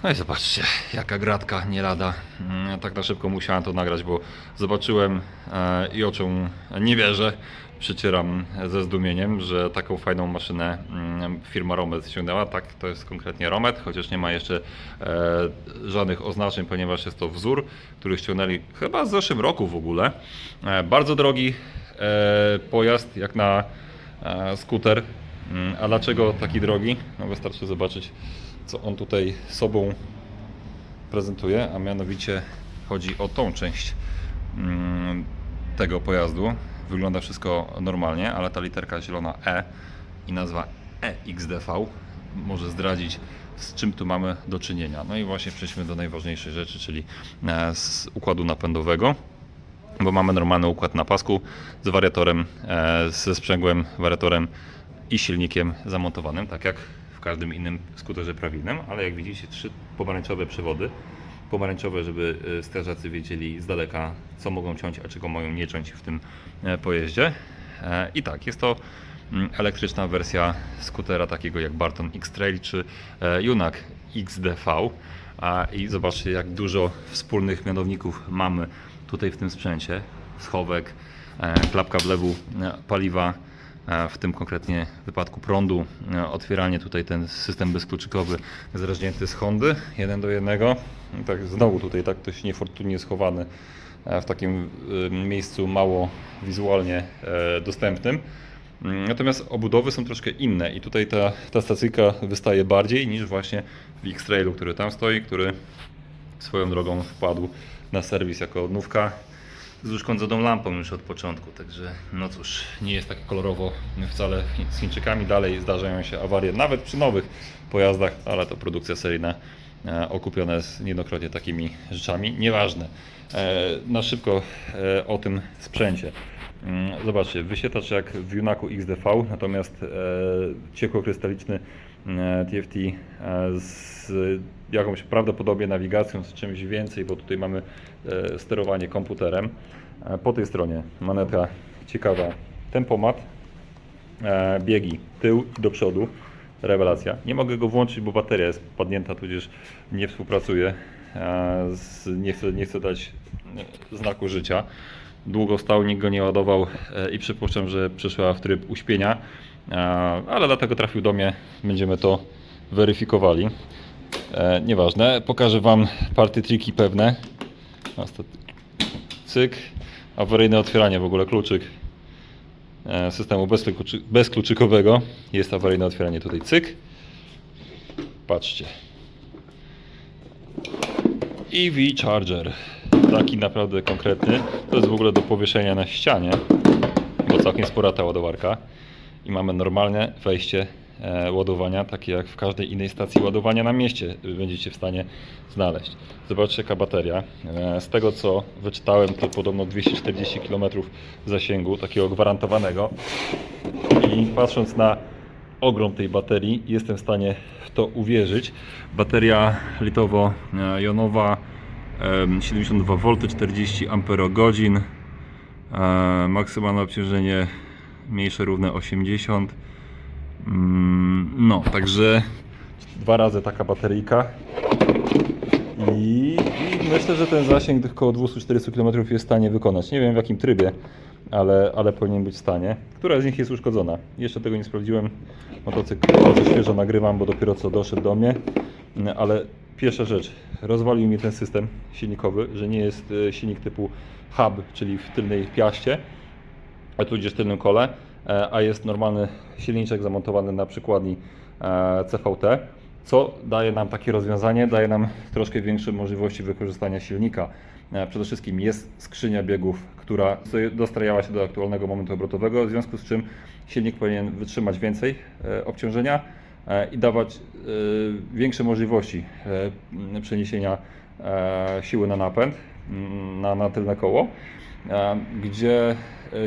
No i zobaczcie, jaka gratka, nie lada. Tak na szybko musiałem to nagrać, bo zobaczyłem i oczom nie wierzę. Przycieram ze zdumieniem, że taką fajną maszynę firma Romet ściągnęła. Tak, to jest konkretnie Romet, chociaż nie ma jeszcze żadnych oznaczeń, ponieważ jest to wzór, który ściągnęli chyba w zeszłym roku w ogóle. Bardzo drogi pojazd, jak na skuter. A dlaczego taki drogi? No wystarczy zobaczyć, co on tutaj sobą prezentuje, a mianowicie chodzi o tą część tego pojazdu. Wygląda wszystko normalnie, ale ta literka zielona E i nazwa EXDV może zdradzić, z czym tu mamy do czynienia. No i właśnie przejdźmy do najważniejszej rzeczy, czyli z układu napędowego, bo mamy normalny układ na pasku z wariatorem, ze sprzęgłem, wariatorem i silnikiem zamontowanym, tak jak w każdym innym skuterze prawilnym, ale jak widzicie, 3 pomarańczowe przewody. Pomarańczowe, żeby strażacy wiedzieli z daleka, co mogą ciąć, a czego mają nie ciąć w tym pojeździe. I tak, jest to elektryczna wersja skutera takiego jak Barton X-Trail czy Junak XDV. I zobaczcie, jak dużo wspólnych mianowników mamy tutaj w tym sprzęcie. Schowek, klapka wlewu paliwa, w tym konkretnie wypadku prądu, otwieranie tutaj ten system bezkluczykowy zraźnięty z Hondy 1:1. Tak, znowu tutaj tak dość niefortunnie schowany w takim miejscu mało wizualnie dostępnym. Natomiast obudowy są troszkę inne i tutaj ta stacyjka wystaje bardziej niż właśnie w X-Trailu, który tam stoi, który swoją drogą wpadł na serwis jako odnówka z uszkodzoną lampą już od początku, także no cóż, nie jest tak kolorowo wcale z Chińczykami. Dalej zdarzają się awarie, nawet przy nowych pojazdach, ale to produkcja seryjna okupiona jest niejednokrotnie takimi rzeczami. Nieważne. Na szybko o tym sprzęcie. Zobaczcie, wyświetlacz jak w Junaku XDV, natomiast ciekłokrystaliczny TFT z jakąś prawdopodobnie nawigacją, z czymś więcej, bo tutaj mamy sterowanie komputerem. Po tej stronie manetka ciekawa, tempomat, biegi tył i do przodu, rewelacja. Nie mogę go włączyć, bo bateria jest padnięta, tudzież nie współpracuje, nie chcę dać znaku życia. Długo stał, nikt go nie ładował i przypuszczam, że przeszła w tryb uśpienia, ale dlatego trafił do mnie, będziemy to weryfikowali. Nieważne, pokażę Wam party triki pewne. Cyk, awaryjne otwieranie, w ogóle kluczyk systemu bezkluczykowego. Jest awaryjne otwieranie tutaj, cyk. Patrzcie. EV Charger, taki naprawdę konkretny. To jest w ogóle do powieszenia na ścianie, bo całkiem spora ta ładowarka. I mamy normalne wejście ładowania, takie jak w każdej innej stacji ładowania na mieście będziecie w stanie znaleźć. Zobaczcie, jaka bateria. Z tego co wyczytałem, to podobno 240 km zasięgu, takiego gwarantowanego. I patrząc na ogrom tej baterii, jestem w stanie w to uwierzyć. Bateria litowo-jonowa, 72 V, 40 Ah, maksymalne obciążenie mniejsze równe 80. No, także 2 razy taka bateryjka i myślę, że ten zasięg tych około 240 km jest w stanie wykonać. Nie wiem w jakim trybie, ale powinien być w stanie. Która z nich jest uszkodzona? Jeszcze tego nie sprawdziłem. Motocykl bardzo świeżo nagrywam, bo dopiero co doszedł do mnie. Ale pierwsza rzecz, rozwalił mi ten system silnikowy, że nie jest silnik typu hub, czyli w tylnej piaście, a tudzież w tylnym kole, a jest normalny silniczek zamontowany na przykładni CVT, co daje nam takie rozwiązanie, daje nam troszkę większe możliwości wykorzystania silnika. Przede wszystkim jest skrzynia biegów, która dostrajała się do aktualnego momentu obrotowego, w związku z czym silnik powinien wytrzymać więcej obciążenia i dawać większe możliwości przeniesienia siły na napęd, na tylne koło. gdzie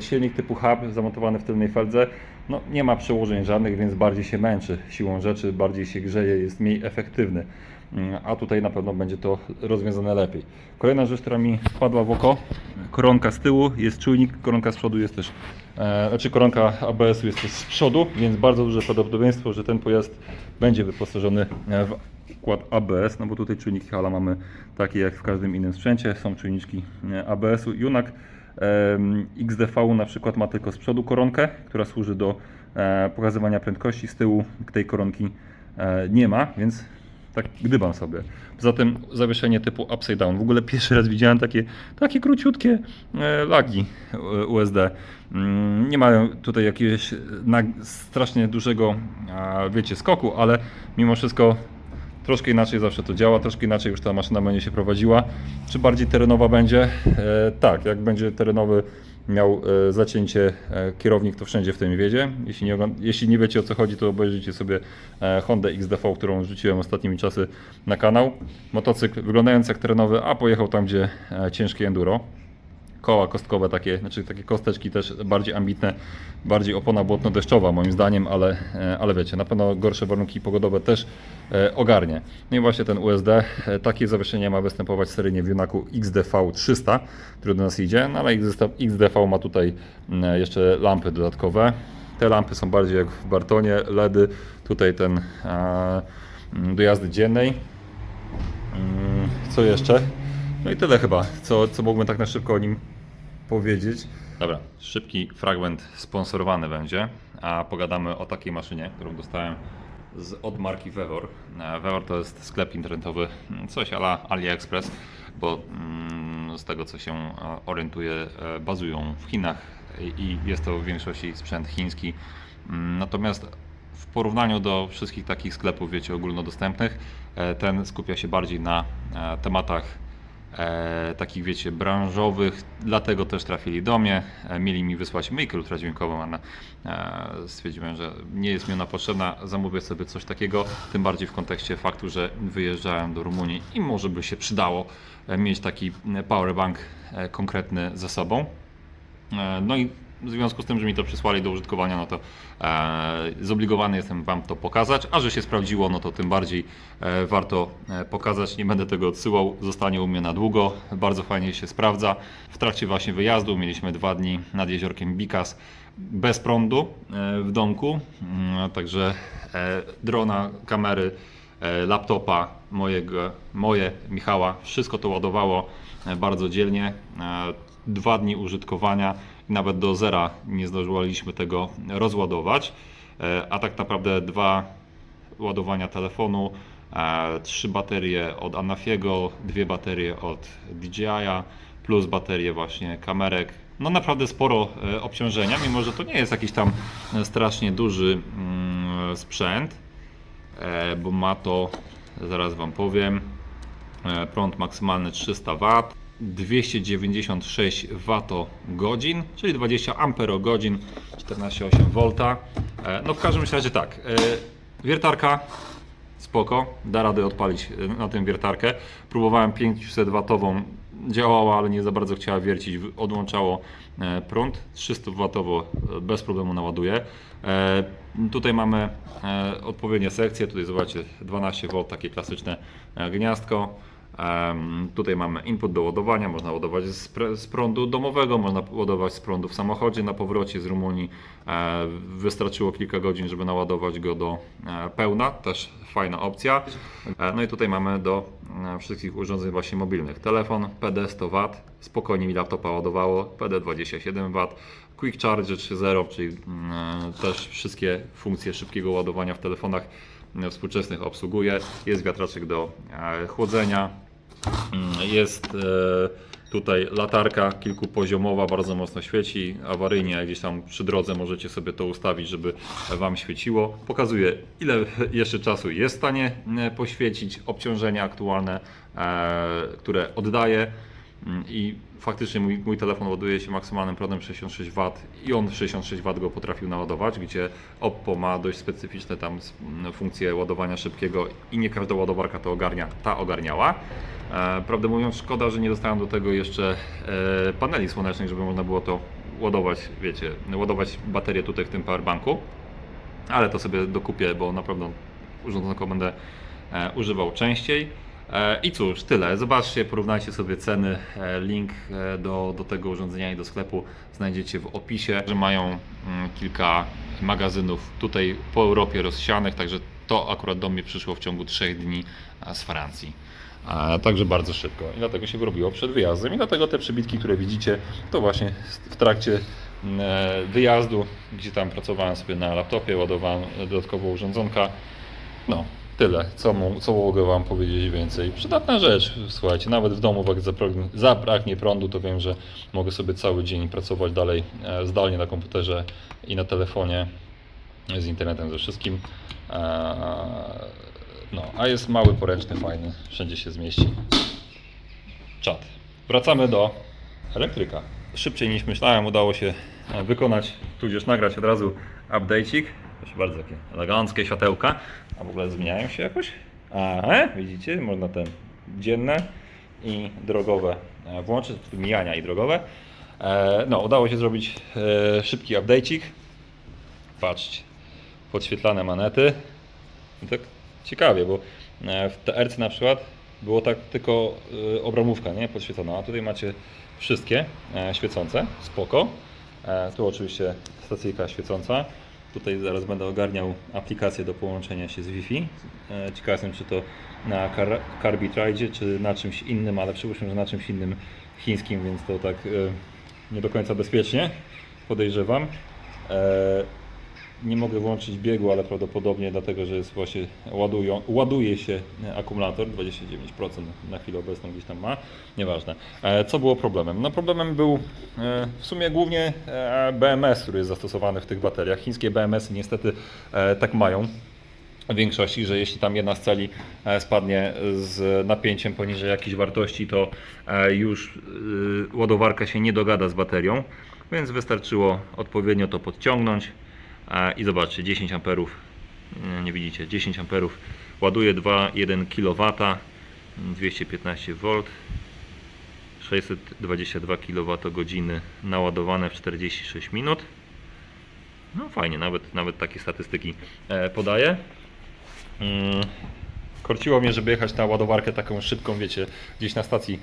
silnik typu hub zamontowany w tylnej feldze no, nie ma przełożeń żadnych, więc bardziej się męczy siłą rzeczy, bardziej się grzeje, jest mniej efektywny. A tutaj na pewno będzie to rozwiązane lepiej. Kolejna rzecz, która mi wpadła w oko, koronka z tyłu, jest czujnik, koronka z przodu jest też, koronka ABS-u jest też z przodu, więc bardzo duże prawdopodobieństwo, że ten pojazd będzie wyposażony w układ ABS, no bo tutaj czujniki Hala mamy takie jak w każdym innym sprzęcie, są czujniczki ABS-u. Junak XDV na przykład ma tylko z przodu koronkę, która służy do pokazywania prędkości, z tyłu tej koronki nie ma, więc tak gdybam sobie. Poza tym zawieszenie typu upside down. W ogóle pierwszy raz widziałem takie króciutkie lagi USD. Nie mają tutaj jakiegoś strasznie dużego, wiecie, skoku, ale mimo wszystko troszkę inaczej zawsze to działa, troszkę inaczej już ta maszyna będzie się prowadziła. Czy bardziej terenowa będzie? Tak, jak będzie terenowy miał zacięcie kierownik, to wszędzie w tym wiedzie. Jeśli nie wiecie, o co chodzi, to obejrzyjcie sobie Hondę XDV, którą rzuciłem ostatnimi czasy na kanał. Motocykl wyglądający jak terenowy, a pojechał tam, gdzie ciężkie enduro. Koła kostkowe takie, znaczy takie kosteczki też bardziej ambitne, bardziej opona błotno-deszczowa moim zdaniem, ale wiecie, na pewno gorsze warunki pogodowe też ogarnie. No i właśnie ten USD, takie zawieszenie ma występować seryjnie w Junaku XDV 300, który do nas idzie, no ale XDV ma tutaj jeszcze lampy dodatkowe. Te lampy są bardziej jak w Bartonie, LEDy, tutaj ten do jazdy dziennej. Co jeszcze? No i tyle chyba, co mógłbym tak na szybko o nim powiedzieć. Dobra, szybki fragment sponsorowany będzie, a pogadamy o takiej maszynie, którą dostałem od marki Vevor. Vevor to jest sklep internetowy, coś a la AliExpress, bo z tego co się orientuję, bazują w Chinach i jest to w większości sprzęt chiński. Natomiast w porównaniu do wszystkich takich sklepów, wiecie, ogólnodostępnych, ten skupia się bardziej na tematach takich, wiecie, branżowych, dlatego też trafili do mnie, mieli mi wysłać myjkę ultradźwiękową, ale stwierdziłem, że nie jest mi ona potrzebna, zamówię sobie coś takiego, tym bardziej w kontekście faktu, że wyjeżdżałem do Rumunii i może by się przydało mieć taki powerbank konkretny ze sobą. No i w związku z tym, że mi to przysłali do użytkowania, no to zobligowany jestem Wam to pokazać, a że się sprawdziło, no to tym bardziej warto pokazać. Nie będę tego odsyłał, zostanie u mnie na długo, bardzo fajnie się sprawdza. W trakcie właśnie wyjazdu mieliśmy 2 dni nad jeziorkiem Bikas bez prądu w domku, także drona, kamery, laptopa moje, Michała, wszystko to ładowało bardzo dzielnie. 2 dni użytkowania i nawet do zera nie zdążyliśmy tego rozładować, a tak naprawdę 2 ładowania telefonu, 3 baterie od Anafiego, 2 baterie od DJI-a, plus baterie właśnie kamerek. No naprawdę sporo obciążenia, mimo że to nie jest jakiś tam strasznie duży sprzęt, bo ma to, zaraz Wam powiem, prąd maksymalny 300 W, 296 Wh, czyli 20 Ah, 14,8 V. No w każdym razie tak, wiertarka spoko, da radę odpalić na tym wiertarkę. Próbowałem 500 W, działała, ale nie za bardzo chciała wiercić, odłączało prąd. 300 W bez problemu naładuje. Tutaj mamy odpowiednie sekcje, tutaj zobaczcie 12 V, takie klasyczne gniazdko. Tutaj mamy input do ładowania, można ładować z prądu domowego, można ładować z prądu w samochodzie na powrocie z Rumunii. Wystarczyło kilka godzin, żeby naładować go do pełna, też fajna opcja. No i tutaj mamy do wszystkich urządzeń właśnie mobilnych. Telefon PD 100 W, spokojnie mi laptopa ładowało, PD 27 W, Quick Charge 3.0, czyli też wszystkie funkcje szybkiego ładowania w telefonach współczesnych obsługuje. Jest wiatraczek do chłodzenia. Jest tutaj latarka kilkupoziomowa, bardzo mocno świeci, awaryjnie, jak gdzieś tam przy drodze możecie sobie to ustawić, żeby Wam świeciło. Pokazuje, ile jeszcze czasu jest w stanie poświecić, obciążenia aktualne, które oddaje. I faktycznie mój telefon ładuje się maksymalnym prądem 66 W i on 66 W go potrafił naładować, gdzie Oppo ma dość specyficzne tam funkcje ładowania szybkiego i nie każda ładowarka to ogarnia, ta ogarniała. Prawdę mówiąc, szkoda, że nie dostałem do tego jeszcze paneli słonecznych, żeby można było to ładować, wiecie, ładować baterię tutaj w tym powerbanku. Ale to sobie dokupię, bo naprawdę urządzonko będę używał częściej. I cóż, tyle. Zobaczcie, porównajcie sobie ceny. Link do tego urządzenia i do sklepu znajdziecie w opisie. Że mają kilka magazynów tutaj po Europie rozsianych, także to akurat do mnie przyszło w ciągu 3 dni z Francji. Także bardzo szybko i dlatego się wyrobiło przed wyjazdem i dlatego te przybitki, które widzicie, to właśnie w trakcie wyjazdu, gdzie tam pracowałem sobie na laptopie, ładowałem dodatkowo urządzonka. No, tyle, co mogę Wam powiedzieć więcej. Przydatna rzecz, słuchajcie, nawet w domu jak zabraknie prądu, to wiem, że mogę sobie cały dzień pracować dalej zdalnie na komputerze i na telefonie, z internetem, ze wszystkim. No, a jest mały, poręczny, fajny, wszędzie się zmieści. Czad. Wracamy do elektryka. Szybciej niż myślałem udało się wykonać, tudzież nagrać od razu update'ik. Proszę bardzo, takie eleganckie światełka. A w ogóle zmieniają się jakoś? Aha, widzicie, można te dzienne i drogowe włączyć, mijania i drogowe. No, udało się zrobić szybki update'ik. Patrzcie, podświetlane manety. Tak ciekawie, bo w TRC na przykład było tak tylko obramówka, nie, podświetlona, a tutaj macie wszystkie świecące, spoko. Tu oczywiście stacyjka świecąca. Tutaj zaraz będę ogarniał aplikację do połączenia się z Wi-Fi. Ciekaw jestem, czy to na Carbitride, czy na czymś innym, ale przypuszczam, że na czymś innym chińskim, więc to tak nie do końca bezpiecznie, podejrzewam. Nie mogę włączyć biegu, ale prawdopodobnie dlatego, że jest właśnie ładuje się akumulator, 29% na chwilę obecną gdzieś tam ma, nieważne. Co było problemem? No problemem był w sumie głównie BMS, który jest zastosowany w tych bateriach. Chińskie BMS-y niestety tak mają w większości, że jeśli tam jedna z celi spadnie z napięciem poniżej jakiejś wartości, to już ładowarka się nie dogada z baterią, więc wystarczyło odpowiednio to podciągnąć. I zobaczcie, 10 amperów, nie widzicie, 10 amperów ładuje 2,1 kW, 215 V, 622 kWh naładowane w 46 minut. No fajnie, nawet takie statystyki podaje. Korciło mnie, żeby jechać na ładowarkę taką szybką, wiecie, gdzieś na stacji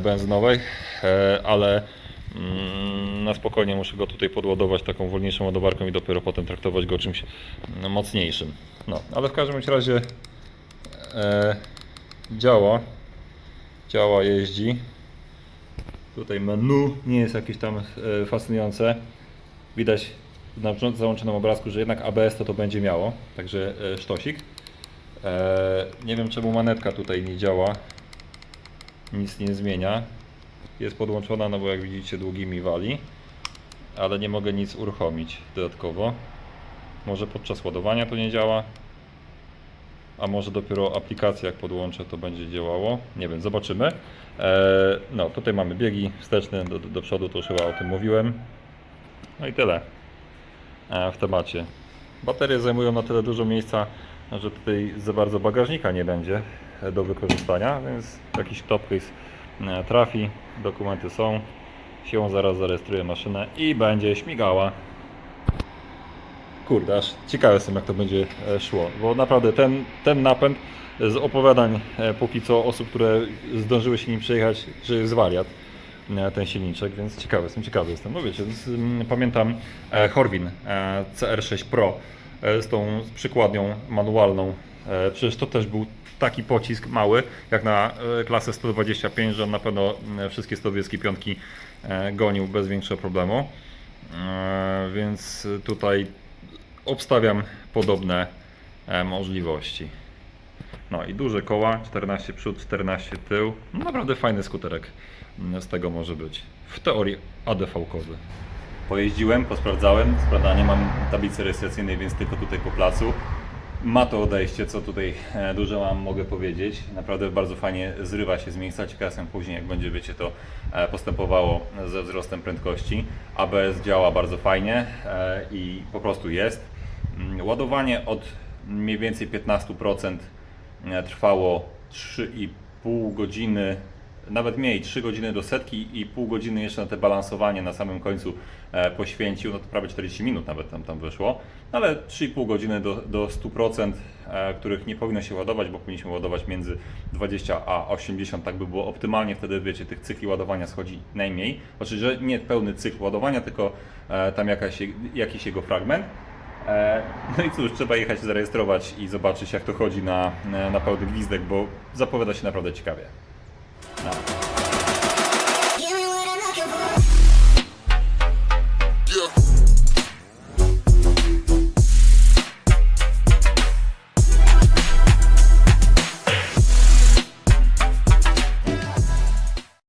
benzynowej, ale na spokojnie muszę go tutaj podładować taką wolniejszą ładowarką i dopiero potem traktować go czymś mocniejszym. No, ale w każdym razie działa, jeździ. Tutaj menu nie jest jakieś tam fascynujące. Widać na załączonym obrazku, że jednak ABS to będzie miało, także sztosik. Nie wiem, czemu manetka tutaj nie działa, nic nie zmienia. Jest podłączona, no bo jak widzicie długimi wali, ale nie mogę nic uruchomić dodatkowo. Może podczas ładowania to nie działa, a może dopiero aplikacja jak podłączę to będzie działało. Nie wiem, zobaczymy. No tutaj mamy biegi wsteczne do przodu, to już chyba o tym mówiłem. No i tyle w temacie. Baterie zajmują na tyle dużo miejsca, że tutaj za bardzo bagażnika nie będzie do wykorzystania, więc jakiś topcase trafi, dokumenty są, siłą zaraz zarejestruję maszynę i będzie śmigała. Kurde, aż ciekawy jestem, jak to będzie szło, bo naprawdę ten napęd z opowiadań póki co osób, które zdążyły się nim przejechać, że jest wariat ten silniczek, więc ciekawy jestem. No wiecie, pamiętam Horwin CR6 Pro z tą przykładnią manualną, przecież to też był taki pocisk mały, jak na klasę 125, że on na pewno wszystkie 125 gonił bez większego problemu. Więc tutaj obstawiam podobne możliwości. No i duże koła, 14 przód, 14 tył. No naprawdę fajny skuterek z tego może być. W teorii ADV-kowy. Pojeździłem, posprawdzałem. Nie mam tablicy rejestracyjnej, więc tylko tutaj po placu. Ma to odejście, co tutaj dużo mogę powiedzieć. Naprawdę bardzo fajnie zrywa się z miejsca. Ciekaw jestem później, jak będzie, wiecie, to postępowało ze wzrostem prędkości. ABS działa bardzo fajnie i po prostu jest. Ładowanie od mniej więcej 15% trwało pół godziny, nawet mniej, 3 godziny do setki i pół godziny jeszcze na te balansowanie na samym końcu poświęcił, no to prawie 40 minut nawet tam wyszło, ale 3,5 godziny do 100%, których nie powinno się ładować, bo powinniśmy ładować między 20 a 80, tak by było optymalnie, wtedy wiecie, tych cykli ładowania schodzi najmniej, oczywiście nie pełny cykl ładowania, tylko tam jakiś jego fragment. No i cóż, trzeba jechać zarejestrować i zobaczyć, jak to chodzi na pełny gwizdek, bo zapowiada się naprawdę ciekawie. No.